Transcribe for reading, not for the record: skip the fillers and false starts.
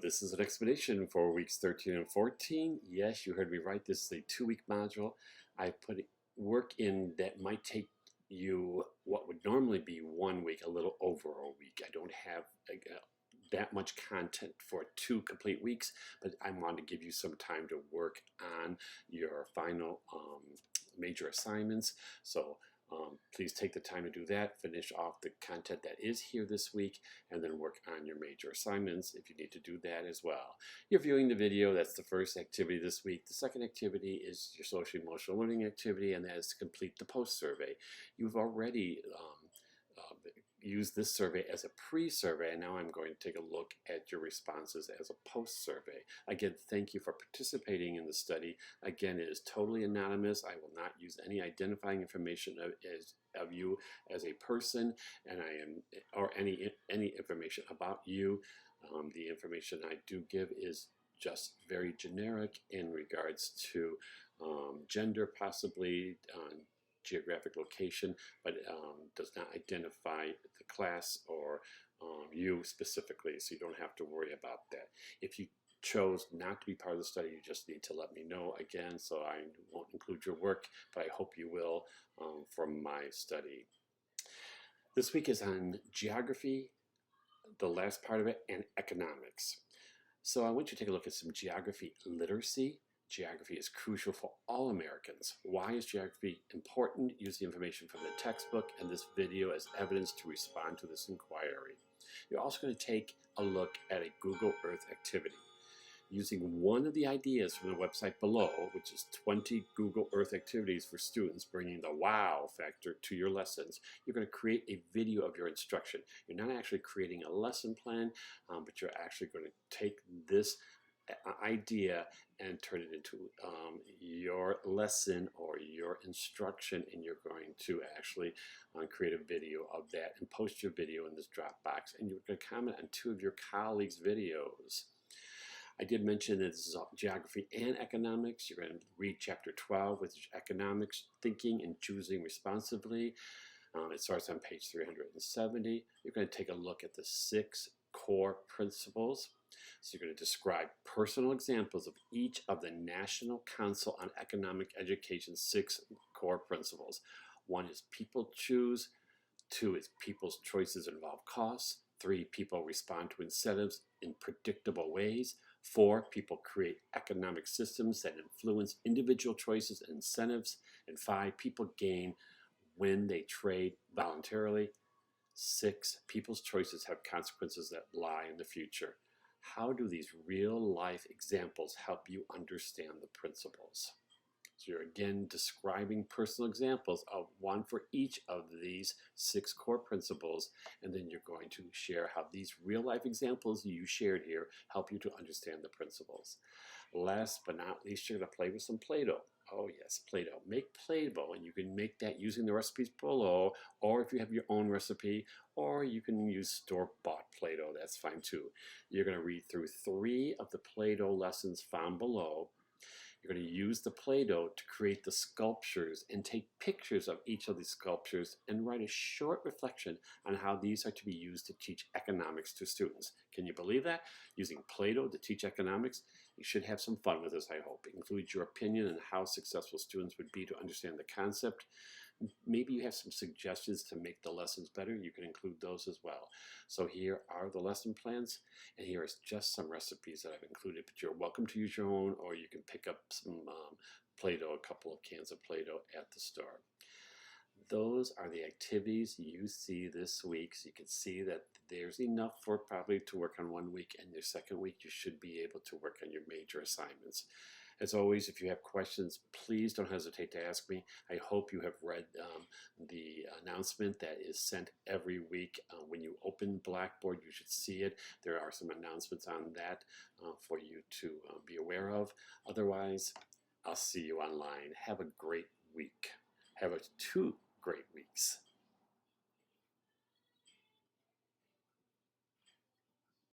this is an explanation for weeks 13 and 14. Yes, you heard me right. This is a 2-week module. I put work in that might take you what would normally be 1 week, a little over a week. I don't have that much content for 2 complete weeks, but I want to give you some time to work on your final major assignments. So please take the time to do that, finish off the content that is here this week, and then work on your major assignments if you need to do that as well. You're viewing the video. That's the first activity this week. The second activity is your social emotional learning activity, and that is to complete the post survey. You've already use this survey as a pre-survey, and now I'm going to take a look at your responses as a post-survey. Again, thank you for participating in the study. Again, it is totally anonymous. I will not use any identifying information of you as a person, and or any information about you. The information I do give is just very generic in regards to gender, possibly, geographic location, but does not identify the class or you specifically, so you don't have to worry about that. If you chose not to be part of the study, you just need to let me know again, so I won't include your work, but I hope you will from my study. This week is on geography, the last part of it, and economics. So I want you to take a look at some geography literacy. Geography is crucial for all Americans. Why is geography important? Use the information from the textbook and this video as evidence to respond to this inquiry. You're also going to take a look at a Google Earth activity. Using one of the ideas from the website below, which is 20 Google Earth activities for students, bringing the wow factor to your lessons, you're going to create a video of your instruction. You're not actually creating a lesson plan, but you're actually going to take this idea and turn it into your lesson or your instruction, and you're going to actually create a video of that and post your video in this Dropbox, and you're going to comment on 2 of your colleagues' videos. I did mention that this is geography and economics. You're going to read chapter 12, which is economics, thinking and choosing responsibly. It starts on page 370. You're going to take a look at the 6 core principles. So you're going to describe personal examples of each of the National Council on Economic Education's 6 core principles. 1 is people choose. 2 is people's choices involve costs. 3, people respond to incentives in predictable ways. 4, people create economic systems that influence individual choices and incentives. And 5, people gain when they trade voluntarily. 6, people's choices have consequences that lie in the future. How do these real-life examples help you understand the principles? So you're again describing personal examples of 1 for each of these 6 core principles, and then you're going to share how these real-life examples you shared here help you to understand the principles. Last but not least, you're going to play with some Play-Doh. Oh yes, Play-Doh. Make Play-Doh, and you can make that using the recipes below, or if you have your own recipe, or you can use store-bought Play-Doh. That's fine too. You're going to read through 3 of the Play-Doh lessons found below. You're going to use the Play-Doh to create the sculptures and take pictures of each of these sculptures and write a short reflection on how these are to be used to teach economics to students. Can you believe that? Using Play-Doh to teach economics? You should have some fun with this, I hope. Include your opinion on how successful students would be to understand the concept. Maybe you have some suggestions to make the lessons better. You can include those as well. So here are the lesson plans, and here is just some recipes that I've included, but you're welcome to use your own, or you can pick up some Play-Doh, a couple of cans of Play-Doh at the store. Those are the activities you see this week, so you can see that there's enough for probably to work on 1 week, and your second week you should be able to work on your major assignments. As always, if you have questions, please don't hesitate to ask me. I hope you have read the announcement that is sent every week. When you open Blackboard, you should see it. There are some announcements on that for you to be aware of. Otherwise, I'll see you online. Have a great week. Have 2 great weeks.